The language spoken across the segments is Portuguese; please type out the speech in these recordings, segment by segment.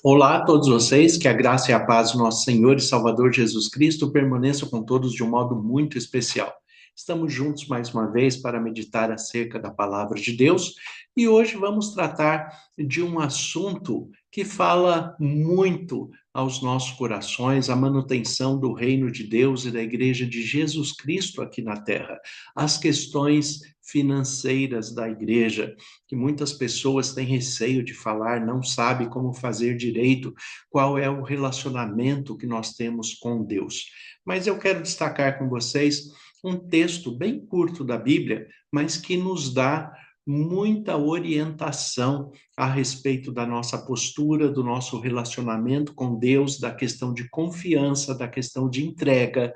Olá a todos vocês, que a graça e a paz do nosso Senhor e Salvador Jesus Cristo permaneçam com todos de um modo muito especial. Estamos juntos mais uma vez para meditar acerca da palavra de Deus e hoje vamos tratar de um assunto que fala muito aos nossos corações, a manutenção do reino de Deus e da igreja de Jesus Cristo aqui na terra, as questões financeiras da igreja, que muitas pessoas têm receio de falar, não sabem como fazer direito, qual é o relacionamento que nós temos com Deus. Mas eu quero destacar com vocês um texto bem curto da Bíblia, mas que nos dá muita orientação a respeito da nossa postura, do nosso relacionamento com Deus, da questão de confiança, da questão de entrega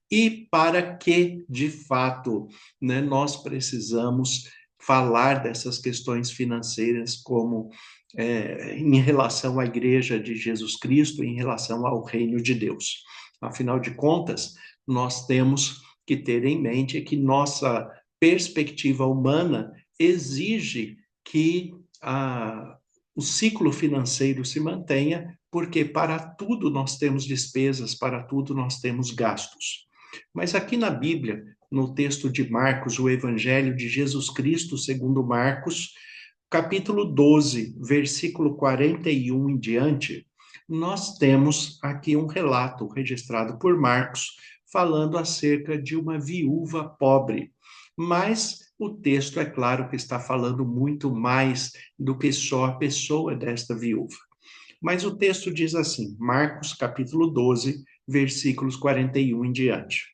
e para que, de fato, né, nós precisamos falar dessas questões financeiras como em relação à Igreja de Jesus Cristo, em relação ao reino de Deus. Afinal de contas, nós temos que ter em mente que nossa perspectiva humana exige que o ciclo financeiro se mantenha, porque para tudo nós temos despesas, para tudo nós temos gastos. Mas aqui na Bíblia, no texto de Marcos, o Evangelho de Jesus Cristo, segundo Marcos, capítulo 12, versículo 41 em diante, nós temos aqui um relato registrado por Marcos, falando acerca de uma viúva pobre. Mas o texto, é claro, que está falando muito mais do que só a pessoa desta viúva. Mas o texto diz assim, Marcos, capítulo 12, versículos 41 em diante.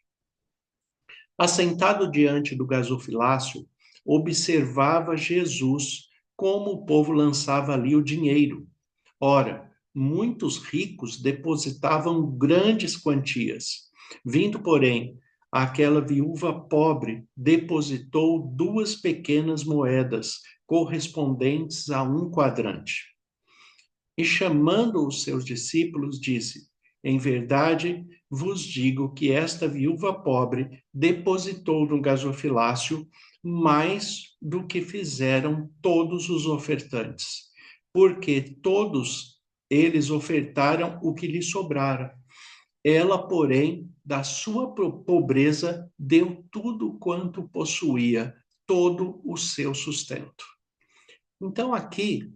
Assentado diante do gasofilácio, observava Jesus como o povo lançava ali o dinheiro. Ora, muitos ricos depositavam grandes quantias. Vindo, porém, aquela viúva pobre depositou 2 pequenas moedas, correspondentes a 1 quadrante. E chamando os seus discípulos, disse: Em verdade vos digo que esta viúva pobre depositou no gasofilácio mais do que fizeram todos os ofertantes, porque todos eles ofertaram o que lhe sobrara. Ela, porém, da sua pobreza, deu tudo quanto possuía, todo o seu sustento. Então, aqui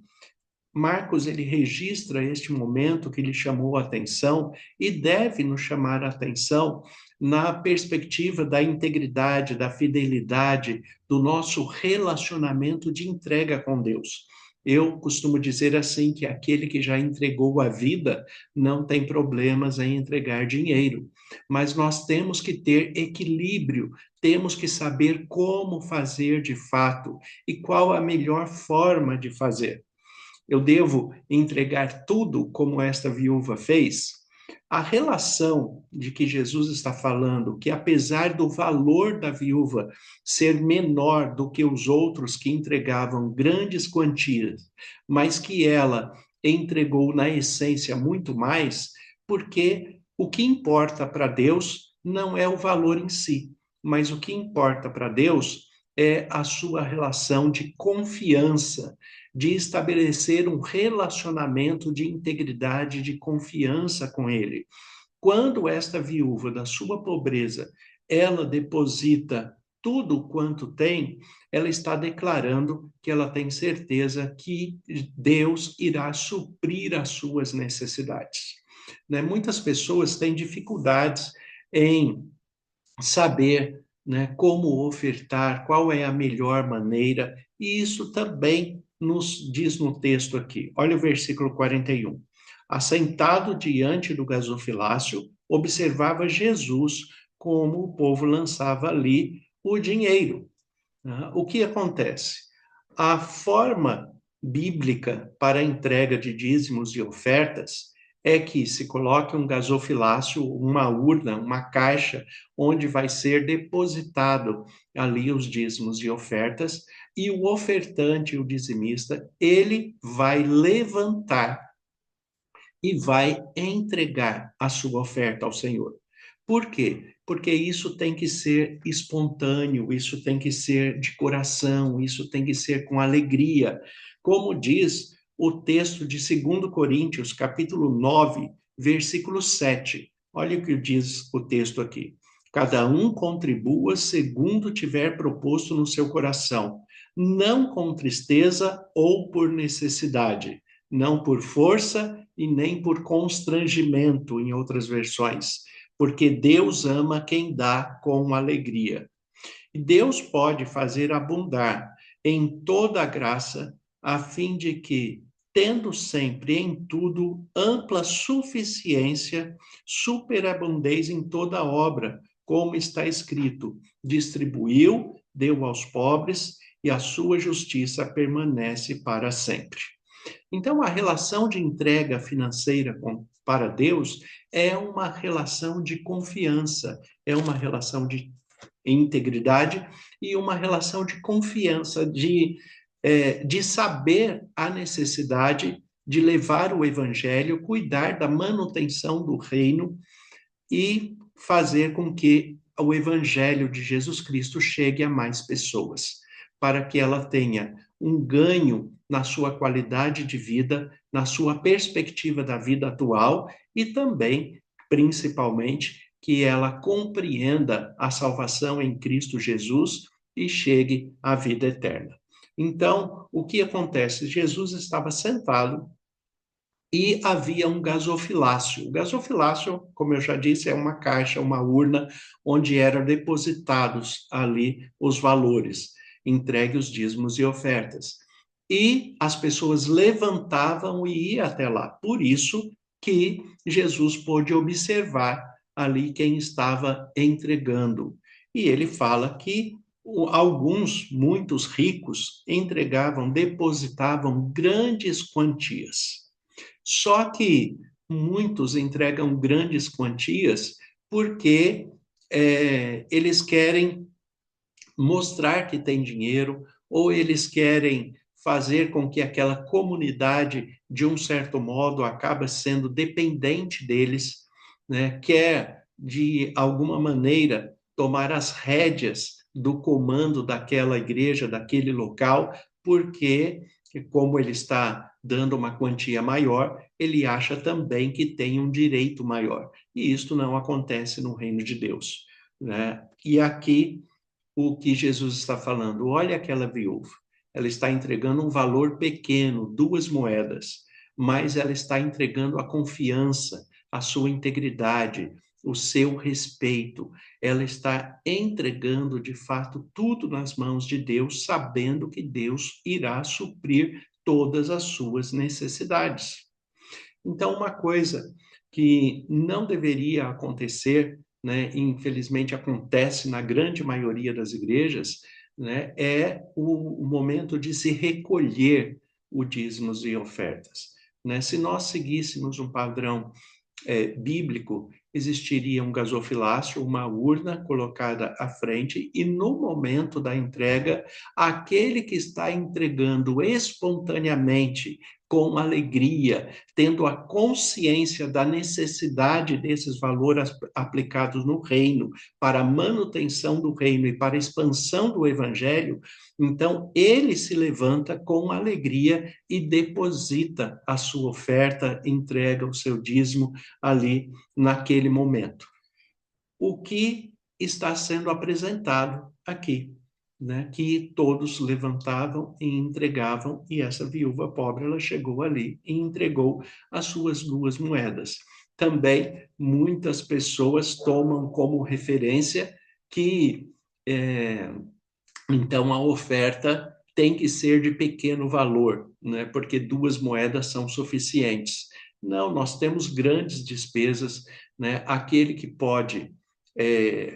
Marcos ele registra este momento que lhe chamou a atenção e deve nos chamar a atenção na perspectiva da integridade, da fidelidade, do nosso relacionamento de entrega com Deus. Eu costumo dizer assim que aquele que já entregou a vida não tem problemas em entregar dinheiro, mas nós temos que ter equilíbrio, temos que saber como fazer de fato e qual a melhor forma de fazer. Eu devo entregar tudo como esta viúva fez? A relação de que Jesus está falando, que apesar do valor da viúva ser menor do que os outros que entregavam grandes quantias, mas que ela entregou na essência muito mais, porque o que importa para Deus não é o valor em si, mas o que importa para Deus é a sua relação de confiança, de estabelecer um relacionamento de integridade, de confiança com ele. Quando esta viúva da sua pobreza, ela deposita tudo quanto tem, ela está declarando que ela tem certeza que Deus irá suprir as suas necessidades. Né? Muitas pessoas têm dificuldades em saber, né, como ofertar, qual é a melhor maneira, e isso também nos diz no texto aqui. Olha o versículo 41. Assentado diante do gasofilácio, observava Jesus como o povo lançava ali o dinheiro. O que acontece? A forma bíblica para a entrega de dízimos e ofertas é que se coloque um gasofilácio, uma urna, uma caixa, onde vai ser depositado ali os dízimos e ofertas, e o ofertante, o dizimista, ele vai levantar e vai entregar a sua oferta ao Senhor. Por quê? Porque isso tem que ser espontâneo, isso tem que ser de coração, isso tem que ser com alegria. Como diz o texto de 2 Coríntios, capítulo 9, versículo 7. Olha o que diz o texto aqui. Cada um contribua segundo tiver proposto no seu coração, não com tristeza ou por necessidade, não por força e nem por constrangimento, em outras versões, porque Deus ama quem dá com alegria. E Deus pode fazer abundar em toda a graça, a fim de que, tendo sempre em tudo ampla suficiência, superabundez em toda obra, como está escrito: distribuiu, deu aos pobres, e a sua justiça permanece para sempre. Então, a relação de entrega financeira para Deus é uma relação de confiança, é uma relação de integridade e uma relação de confiança, de saber a necessidade de levar o evangelho, cuidar da manutenção do reino e fazer com que o evangelho de Jesus Cristo chegue a mais pessoas, para que ela tenha um ganho na sua qualidade de vida, na sua perspectiva da vida atual e também, principalmente, que ela compreenda a salvação em Cristo Jesus e chegue à vida eterna. Então, o que acontece? Jesus estava sentado e havia um gasofilácio. O gasofilácio, como eu já disse, é uma caixa, uma urna, onde eram depositados ali os valores, entregue os dízimos e ofertas. E as pessoas levantavam e iam até lá. Por isso que Jesus pôde observar ali quem estava entregando. E ele fala que alguns, muitos ricos, entregavam, depositavam grandes quantias. Só que muitos entregam grandes quantias porque eles querem mostrar que tem dinheiro ou eles querem fazer com que aquela comunidade, de um certo modo, acabe sendo dependente deles, né? Quer, de alguma maneira, tomar as rédeas do comando daquela igreja, daquele local, porque, como ele está dando uma quantia maior, ele acha também que tem um direito maior. E isto não acontece no reino de Deus, né? E aqui o que Jesus está falando. Olha aquela viúva. Ela está entregando um valor pequeno, 2 moedas, mas ela está entregando a confiança, a sua integridade, o seu respeito. Ela está entregando, de fato, tudo nas mãos de Deus, sabendo que Deus irá suprir todas as suas necessidades. Então, uma coisa que não deveria acontecer, né, infelizmente acontece na grande maioria das igrejas, né, é o momento de se recolher o dízimos e ofertas. Né? Se nós seguíssemos um padrão bíblico, existiria um gasofilácio, uma urna colocada à frente, e no momento da entrega, aquele que está entregando espontaneamente, com alegria, tendo a consciência da necessidade desses valores aplicados no reino, para a manutenção do reino e para a expansão do evangelho, então ele se levanta com alegria e deposita a sua oferta, entrega o seu dízimo ali naquele momento. O que está sendo apresentado aqui, né? Que todos levantavam e entregavam, e essa viúva pobre, ela chegou ali e entregou as suas 2 moedas. Também muitas pessoas tomam como referência que então a oferta tem que ser de pequeno valor, né? Porque 2 moedas são suficientes. Não, nós temos grandes despesas, né? Aquele que pode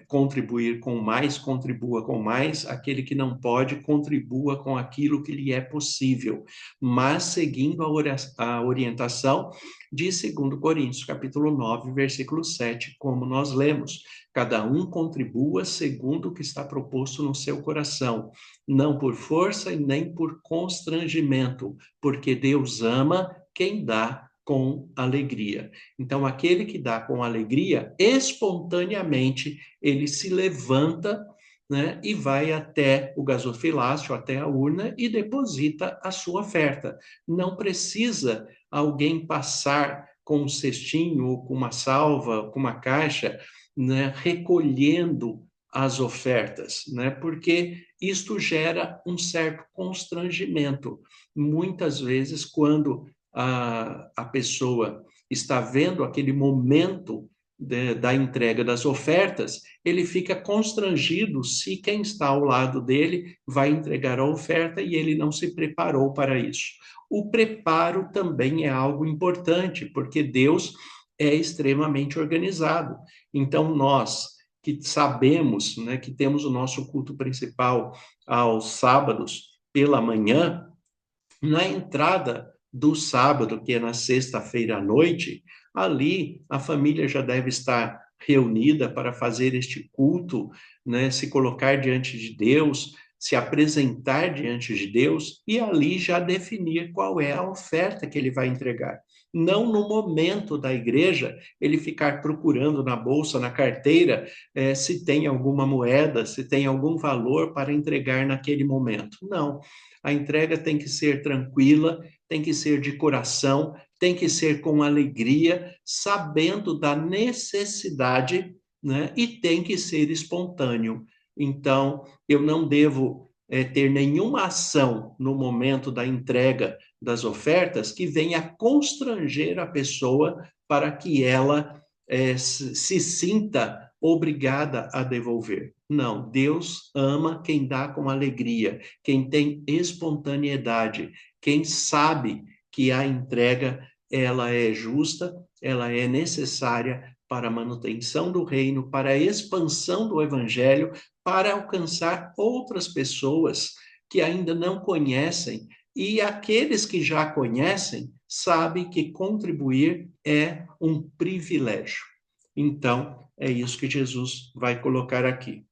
contribuir com mais, contribua com mais, aquele que não pode, contribua com aquilo que lhe é possível, mas seguindo a orientação de 2 Coríntios, capítulo 9, versículo 7, como nós lemos: cada um contribua segundo o que está proposto no seu coração, não por força e nem por constrangimento, porque Deus ama quem dá com alegria. Então, aquele que dá com alegria, espontaneamente, ele se levanta né, e vai até o gasofilácio, até a urna e deposita a sua oferta. Não precisa alguém passar com um cestinho, ou com uma salva, com uma caixa, né, recolhendo as ofertas, né, porque isto gera um certo constrangimento. Muitas vezes, quando a pessoa está vendo aquele momento da entrega das ofertas, ele fica constrangido se quem está ao lado dele vai entregar a oferta e ele não se preparou para isso. O preparo também é algo importante, porque Deus é extremamente organizado. Então, nós que sabemos, né, que temos o nosso culto principal aos sábados pela manhã, na entrada do sábado, que é na sexta-feira à noite, ali a família já deve estar reunida para fazer este culto, né, se colocar diante de Deus, se apresentar diante de Deus e ali já definir qual é a oferta que ele vai entregar. Não no momento da igreja ele ficar procurando na bolsa, na carteira, se tem alguma moeda, se tem algum valor para entregar naquele momento. Não. A entrega tem que ser tranquila, tem que ser de coração, tem que ser com alegria, sabendo da necessidade, né? E tem que ser espontâneo. Então, eu não devo ter nenhuma ação no momento da entrega das ofertas que venha constranger a pessoa para que ela se sinta obrigada a devolver. Não, Deus ama quem dá com alegria, quem tem espontaneidade, quem sabe que a entrega ela é justa, ela é necessária para a manutenção do reino, para a expansão do evangelho, para alcançar outras pessoas que ainda não conhecem e aqueles que já conhecem sabem que contribuir é um privilégio. Então, é isso que Jesus vai colocar aqui.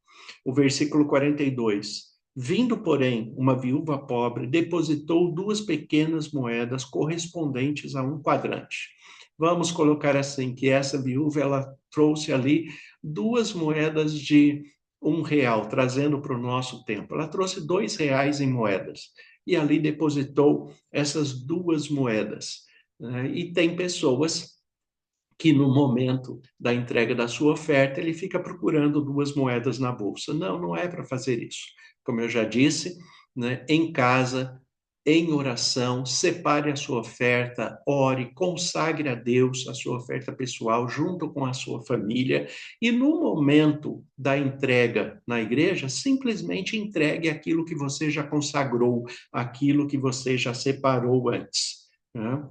O versículo 42. Vindo, porém, uma viúva pobre, depositou 2 pequenas moedas correspondentes a um quadrante. Vamos colocar assim, que essa viúva, ela trouxe ali 2 moedas de R$ 1, trazendo para o nosso tempo. Ela trouxe R$ 2 em moedas. E ali depositou essas 2 moedas. E tem pessoas que no momento da entrega da sua oferta, ele fica procurando 2 moedas na bolsa. Não, não é para fazer isso. Como eu já disse, né, em casa, em oração, separe a sua oferta, ore, consagre a Deus a sua oferta pessoal junto com a sua família e no momento da entrega na igreja, simplesmente entregue aquilo que você já consagrou, aquilo que você já separou antes, né?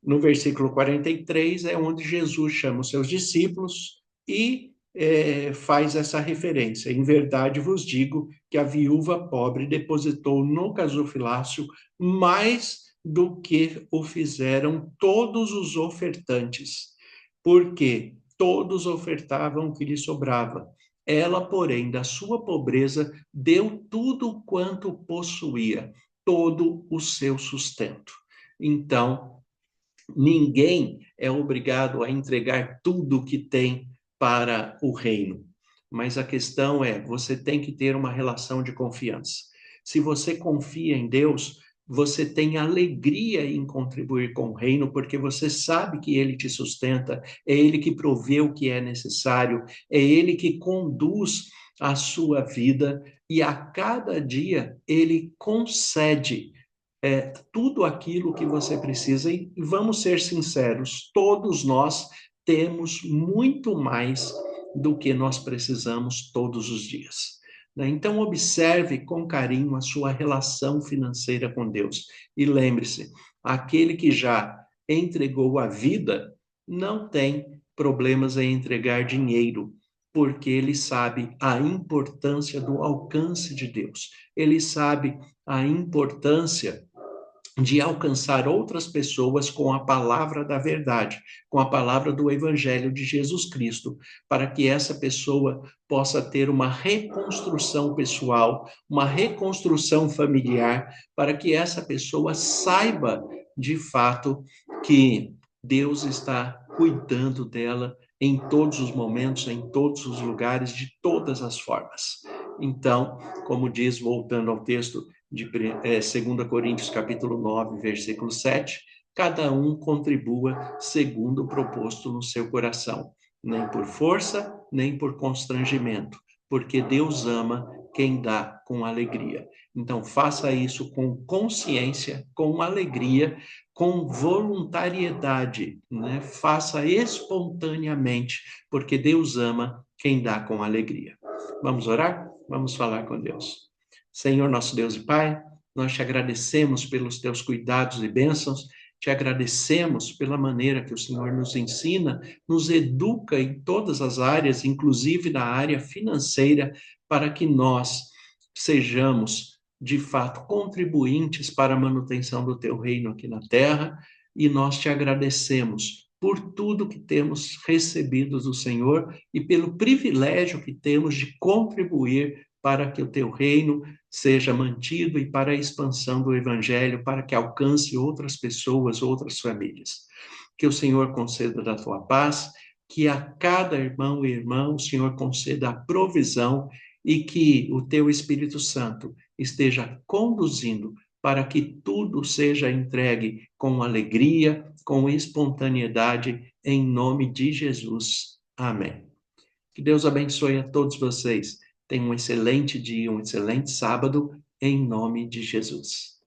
No versículo 43 é onde Jesus chama os seus discípulos e faz essa referência. Em verdade vos digo que a viúva pobre depositou no gasofilácio mais do que o fizeram todos os ofertantes, porque todos ofertavam o que lhe sobrava. Ela, porém, da sua pobreza, deu tudo quanto possuía, todo o seu sustento. Então, ninguém é obrigado a entregar tudo o que tem para o reino. Mas a questão é, você tem que ter uma relação de confiança. Se você confia em Deus, você tem alegria em contribuir com o reino, porque você sabe que ele te sustenta, é ele que provê o que é necessário, é ele que conduz a sua vida e a cada dia ele concede tudo aquilo que você precisa. E vamos ser sinceros, todos nós temos muito mais do que nós precisamos todos os dias. Né? Então, observe com carinho a sua relação financeira com Deus. E lembre-se, aquele que já entregou a vida não tem problemas em entregar dinheiro, porque ele sabe a importância do alcance de Deus. Ele sabe a importância de alcançar outras pessoas com a palavra da verdade, com a palavra do Evangelho de Jesus Cristo, para que essa pessoa possa ter uma reconstrução pessoal, uma reconstrução familiar, para que essa pessoa saiba de fato que Deus está cuidando dela em todos os momentos, em todos os lugares, de todas as formas. Então, como diz, voltando ao texto de 2 Coríntios capítulo 9, versículo 7, cada um contribua segundo o proposto no seu coração, nem por força, nem por constrangimento, porque Deus ama quem dá com alegria. Então, faça isso com consciência, com alegria, com voluntariedade, né? Faça espontaneamente, porque Deus ama quem dá com alegria. Vamos orar? Vamos falar com Deus. Senhor, nosso Deus e Pai, nós te agradecemos pelos teus cuidados e bênçãos, te agradecemos pela maneira que o Senhor nos ensina, nos educa em todas as áreas, inclusive na área financeira, para que nós sejamos, de fato, contribuintes para a manutenção do teu reino aqui na terra, e nós te agradecemos por tudo que temos recebido do Senhor e pelo privilégio que temos de contribuir para que o teu reino seja mantido e para a expansão do evangelho, para que alcance outras pessoas, outras famílias. Que o Senhor conceda da tua paz, que a cada irmão e irmã o Senhor conceda a provisão e que o teu Espírito Santo esteja conduzindo para que tudo seja entregue com alegria, com espontaneidade, em nome de Jesus. Amém. Que Deus abençoe a todos vocês. Tenham um excelente dia, um excelente sábado, em nome de Jesus.